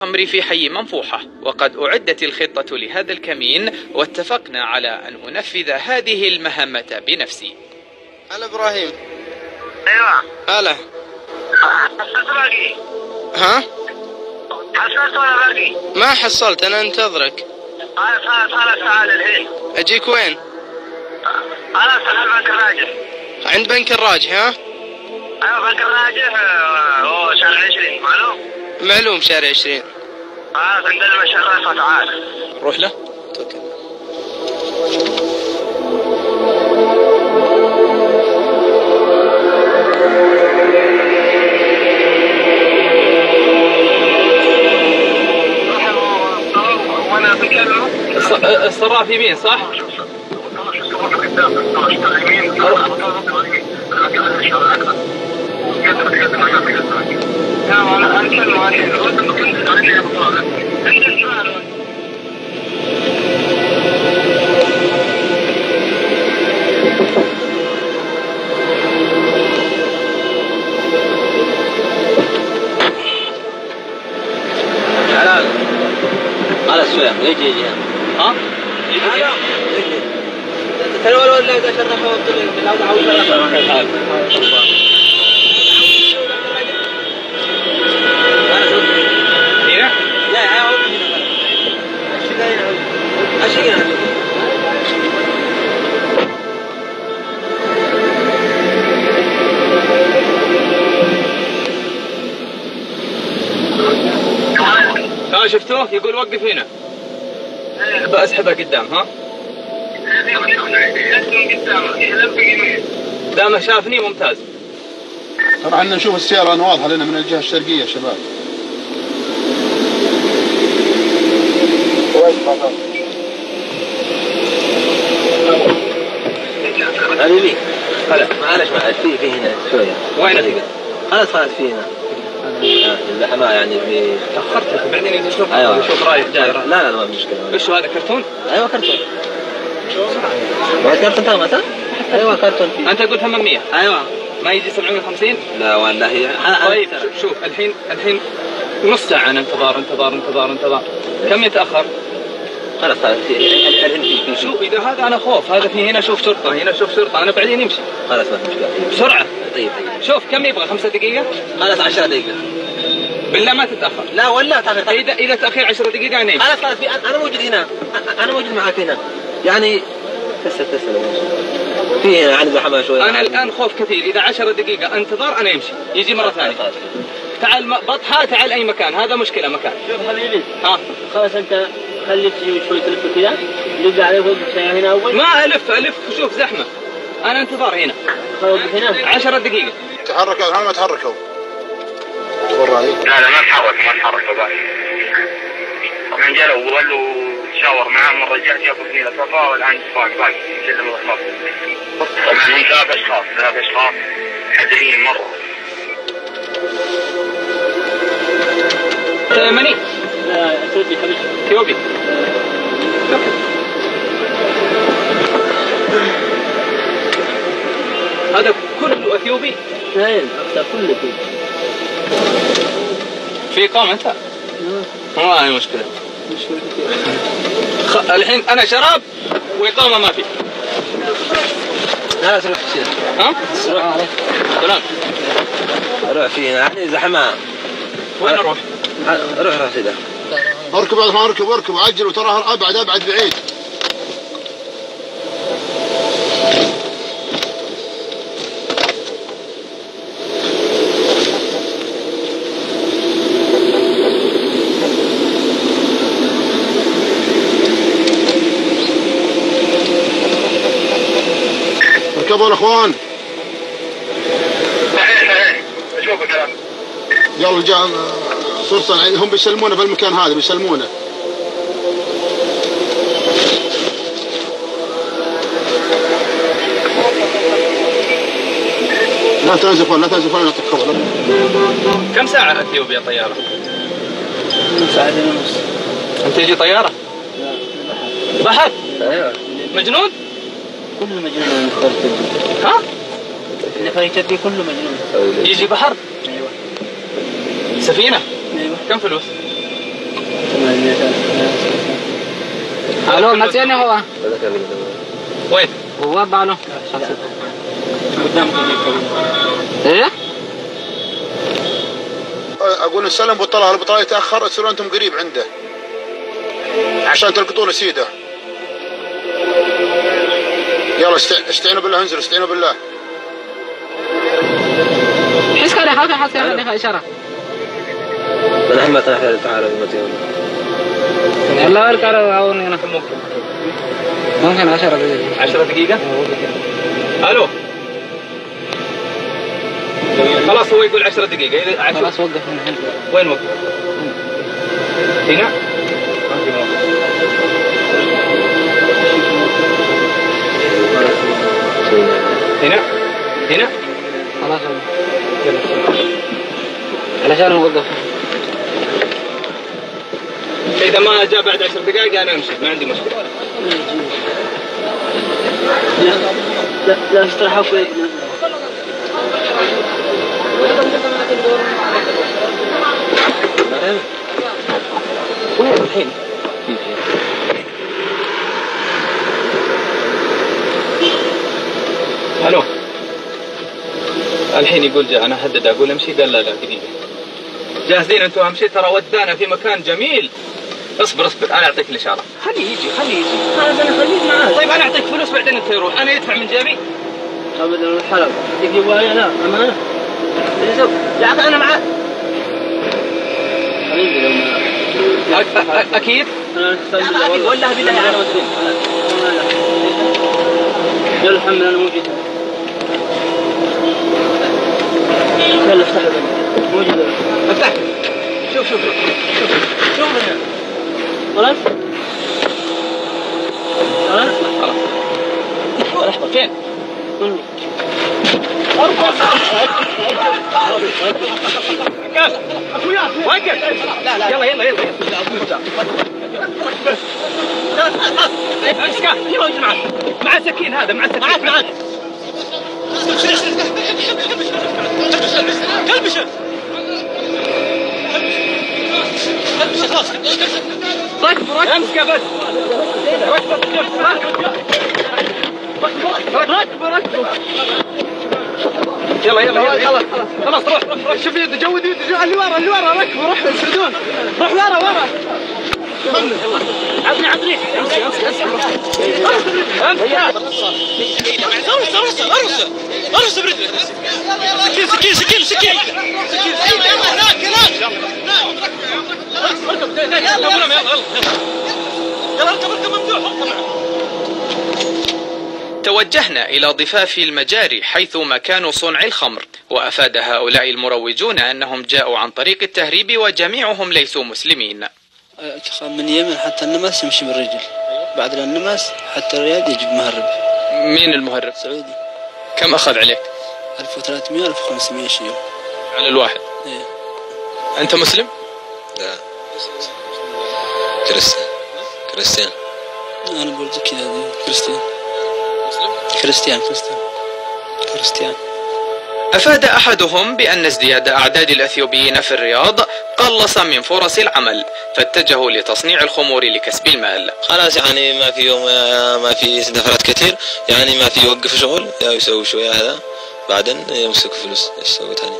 الخمر في حي منفوحة، وقد أعدت الخطة لهذا الكمين واتفقنا على أن أنفذ هذه المهمة بنفسي. هلا إبراهيم. ايوه. هلا. حصلت باقي؟ ها؟ حصلت ولا باقي؟ ما حصلت، أنا أنتظرك. أنا صار ساعة الحين. أجيك وين؟ أنا صاحب بنك الراجح. عند بنك الراجح ها؟ أيوة بنك الراجح، هو شهر 20 معلوم؟ معلوم شهر 20. خلاص عندنا المشرفة تعال. روح له. توكل. وانا بكلمه. الصراف يمين صح؟ على السويق يجي ها؟ يجي تلو ولا إذا شرحوا بالله دعوا شرحوا هنا؟ لا عاود هنا أشياء ها شفتوه يقول وقف هنا. بأسحبها قدام ها؟ دام شافني ممتاز. طبعا نشوف السيارة أنا واضحة لنا من الجهة الشرقية يا شباب. علي هلا معلش في هنا شوية. وين اللي خلاص في هنا الزحمة يعني في تأخرت لك بعدين يجي يشوف. أيوة. يشوف رايح جاي. لا ما في مشكلة. ايش هذا كرتون؟ أيوة كرتون. كرتون ترى مثلا؟ أيوة كرتون فيه. أنت قلت 800. أيوة. ما يجي 750؟ لا والله طيب شوف الحين نص ساعة أنا انتظار. كم يتأخر؟ خلاص الحين في شو إذا هذا أنا خوف، هذا في هنا شوف شرطة، هنا شوف شرطة، أنا بعدين يمشي. خلاص ما في مشكلة. بسرعة. طيب. شوف كم يبغى 5 دقيقة؟ خلاص 10 دقيقة. بالله ما تتأخر. لا ولا تأخر. إذا تأخير 10 دقيقة أنا يمشي. خلاص أنا موجود هنا. أنا موجود معك هنا. يعني تسلم في هنا عن زحمة شوية. أنا الآن خوف كثير، إذا 10 دقيقة انتظار أنا يمشي، يجي مرة ثانية. تعال بطحة، تعال أي مكان، هذا مشكلة مكان. شوف حبيبي. ها. خلاص أنت خليك شوي تلف كذا، نبدأ عليه وقف هنا أول. ما ألف شوف زحمة. أنا انتظار هنا. خلاص هنا. 10 دقيقة. تحركوا الآن ما تحركوا. والرأي. لا ما تحركوا باقي. طبعا جلوا وظلوا تشاور معهم الرجال جابوا اثنين أصحاب والآن باقي سلموا الأصحاب. طبعا هم ثلاث أشخاص حذرين مرة. مني. أثيوبي حبيبي. اثيوبي. هذا كله اثيوبي؟ نعم كله اثيوبي. في اقامه انت؟ ما هي مشكله. الحين انا شراب واقامه ما في. لا تروح كذا. ها؟ روح عليك. سلام. روح فينا يعني زحمه. وين اروح؟ روح كذا. اركب عجل وتراها ابعد بعيد. اركبوا الاخوان. صحيح اشوف الكلام. يلا جاء صرصا هم بيسلمونه في المكان هذا بيسلمونه. لا تنزفون يعطيك خبر. كم ساعة اثيوبيا طيارة؟ ساعتين ونص. انت تجي طيارة؟ لا بحر؟ ايوه. مجنون؟ كل مجنون مختلف. ها؟ اللي فايتبي كله مجنون. يجي بحر؟ ايوه. سفينة؟ ايوه. كم فلوس؟ الو متين هو وين؟ هو باله ايه اقول نسلم بطلها البطاله يتاخر تصيرون انتم قريب عنده عشان تلقطون سيده. يلا استعينوا بالله، انزلوا استعينوا بالله. حس كده حاجه حاسه لها اشاره. انا احمد تعالى بالمتين. يلا ارجع راوني انا ممكن 10 دقيقة. 10 دقيقة؟ الو خلاص هو يقول 10 دقيقة. خلاص وقف من هنا. وين وقف؟ هنا؟ هنا؟ هنا؟ خلاص علشان نوقف. إذا ما جاء بعد 10 دقائق أنا أمشي، ما عندي مشكلة. لا استراحة فيك. وين الحين؟ الو الحين يقول جاء، انا هدد اقول امشي، قال لا دقيقة. جاهزين انتم؟ امشي ترى ودانا في مكان جميل. اصبر انا اعطيك الاشارة. خليه يجي انا خليك معاه. طيب انا اعطيك فلوس بعدين انت يروح، انا يدفع من جيبي. ابدا الحلب تجيب وياي لا امانة. يا اخي انا معاه. اكيد والله بالله انا مسلم. يلا الحمد لله موجود. يلا افتح موجود. افتح. شوف خلاص لحظة فين؟ وقف. لا يلا امسكه يلا مع سكين هذا مع سكين معك كلبشه خلاص ركب امسكه بس ركب يلا خلاص روح شوف يده جود يده اللي ورا ركبوا روح يسردون روح ورا عطني ارسل برجلك سكين يلا اركب ممدوح. توجهنا إلى ضفاف المجاري حيث مكان صنع الخمر، وأفاد هؤلاء المروجون أنهم جاءوا عن طريق التهريب وجميعهم ليسوا مسلمين. من اليمن حتى النماس يمشي بالرجل، بعد النماس حتى الرياض يجيب مهرب. مين المهرب؟ سعودي. كم أخذ عليك؟ 1300 1500 شيء على الواحد. إيه. أنت مسلم؟ لا كريستيان. أنا بقول زي كذا كريستيان. كريستيان. أفاد أحدهم بأن ازدياد أعداد الأثيوبيين في الرياض قلص من فرص العمل، فاتجهوا لتصنيع الخمور لكسب المال. خلاص يعني ما في يوم ما في نفرات كثير، يعني ما في يوقف شغل يا يسوي شوية هذا بعدين يمسك فلوس ايش سوي ثاني.